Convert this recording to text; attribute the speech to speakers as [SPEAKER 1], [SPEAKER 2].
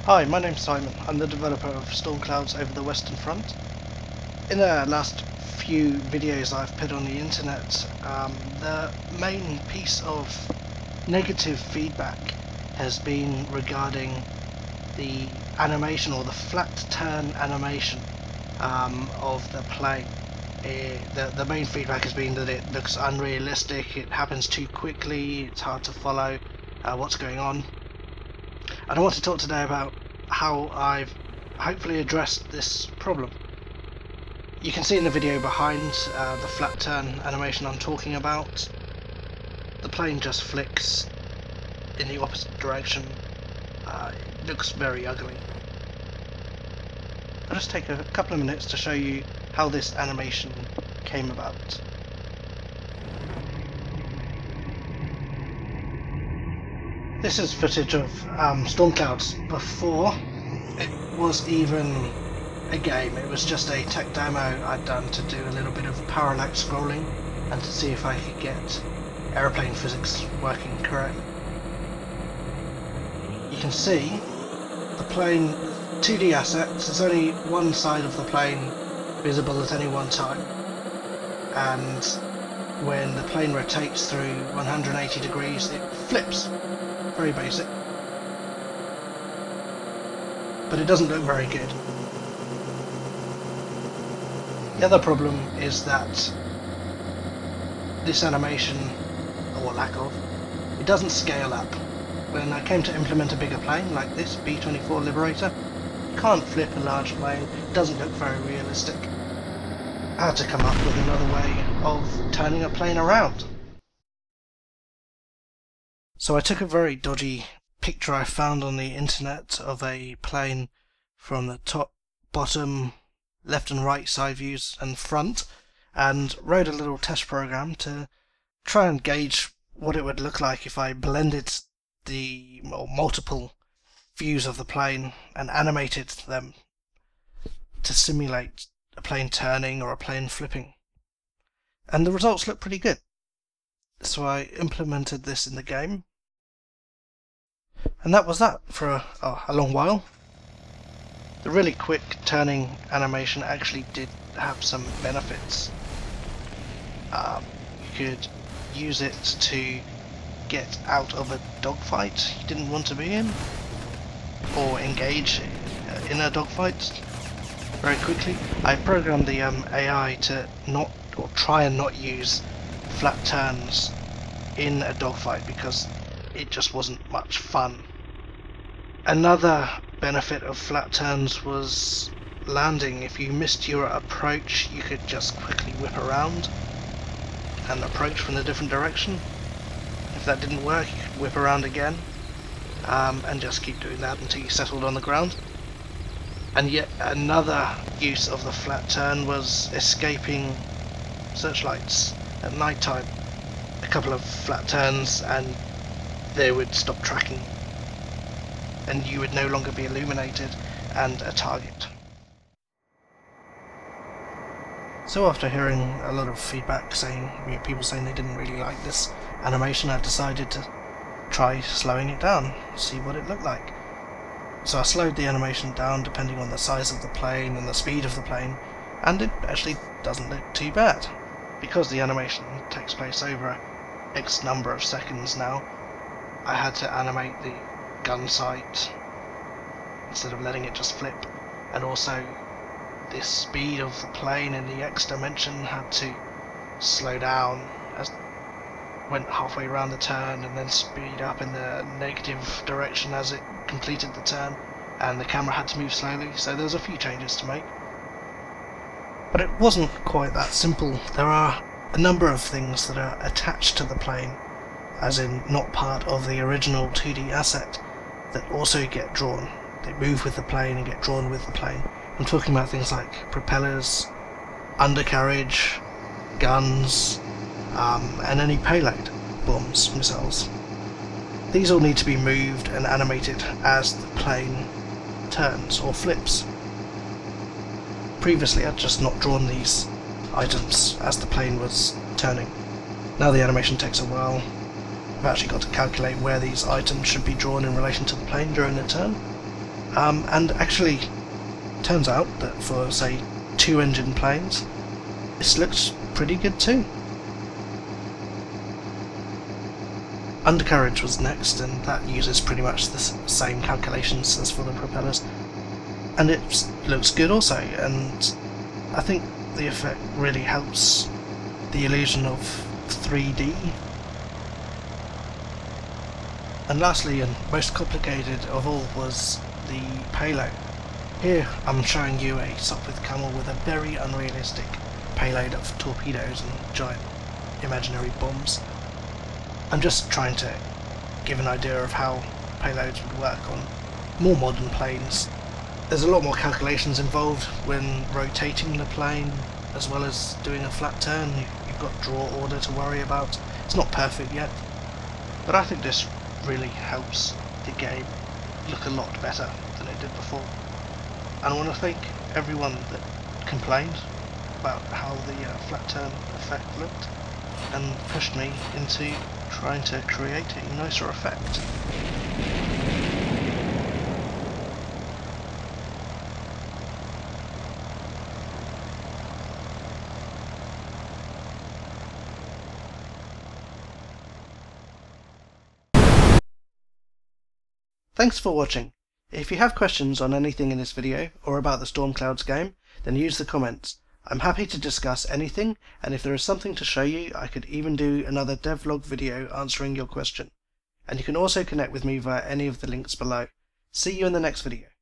[SPEAKER 1] Hi, my name's Simon. I'm the developer of Stormclouds over the Western Front. In the last few videos I've put on the internet, the main piece of negative feedback has been regarding the animation, or the flat turn animation of the plane. The main feedback has been that it looks unrealistic, it happens too quickly, it's hard to follow what's going on. And I want to talk today about how I've hopefully addressed this problem. You can see in the video behind the flat turn animation I'm talking about, the plane just flicks in the opposite direction. It looks very ugly. I'll just take a couple of minutes to show you how this animation came about. This is footage of Stormclouds before it was even a game. It was just a tech demo I'd done to do a little bit of parallax scrolling and to see if I could get aeroplane physics working correctly. You can see the plane 2D assets. There's only one side of the plane visible at any one time, and when the plane rotates through 180 degrees it flips. Very basic, but it doesn't look very good. The other problem is that this animation, or lack of, it doesn't scale up. When I came to implement a bigger plane like this B-24 Liberator, you can't flip a large plane, it doesn't look very realistic. I had to come up with another way of turning a plane around. So I took a very dodgy picture I found on the internet of a plane from the top, bottom, left and right side views and front, and wrote a little test program to try and gauge what it would look like if I blended the multiple views of the plane and animated them to simulate a plane turning or a plane flipping. And the results look pretty good. So I implemented this in the game, and that was that for a long while. The really quick turning animation actually did have some benefits. You could use it to get out of a dogfight you didn't want to be in, or engage in a dogfight very quickly. I programmed the AI to not, or try and not use flat turns in a dogfight because it just wasn't much fun. Another benefit of flat turns was landing. If you missed your approach, you could just quickly whip around and approach from a different direction. If that didn't work, you could whip around again and just keep doing that until you settled on the ground. And yet another use of the flat turn was escaping searchlights at night time. A couple of flat turns and they would stop tracking, and you would no longer be illuminated and a target. So after hearing a lot of feedback saying, people saying they didn't really like this animation, I decided to try slowing it down, see what it looked like. So I slowed the animation down depending on the size of the plane and the speed of the plane, and it actually doesn't look too bad. Because the animation takes place over X number of seconds now, I had to animate the gun sight instead of letting it just flip, and also the speed of the plane in the X dimension had to slow down as it went halfway around the turn, and then speed up in the negative direction as it completed the turn, and the camera had to move slowly, so there was a few changes to make. But it wasn't quite that simple. There are a number of things that are attached to the plane, as in not part of the original 2D asset, that also get drawn. They move with the plane and get drawn with the plane. I'm talking about things like propellers, undercarriage, guns, and any payload, bombs, missiles. These all need to be moved and animated as the plane turns or flips. Previously I'd just not drawn these items as the plane was turning. Now the animation takes a while. I've actually got to calculate where these items should be drawn in relation to the plane during the turn, And actually, turns out that for, say, 2-engine planes, this looks pretty good too. Undercarriage was next, and that uses pretty much the same calculations as for the propellers, and it looks good also, and I think the effect really helps the illusion of 3D. And lastly, and most complicated of all, was the payload. Here I'm showing you a Sopwith Camel with a very unrealistic payload of torpedoes and giant imaginary bombs. I'm just trying to give an idea of how payloads would work on more modern planes. There's a lot more calculations involved when rotating the plane, as well as doing a flat turn. You've got draw order to worry about. It's not perfect yet, but I think this really helps the game look a lot better than it did before. And I want to thank everyone that complained about how the flat turn effect looked and pushed me into trying to create a nicer effect. Thanks for watching. If you have questions on anything in this video or about the Stormclouds game, then use the comments. I'm happy to discuss anything, and if there is something to show you, I could even do another devlog video answering your question. And you can also connect with me via any of the links below. See you in the next video.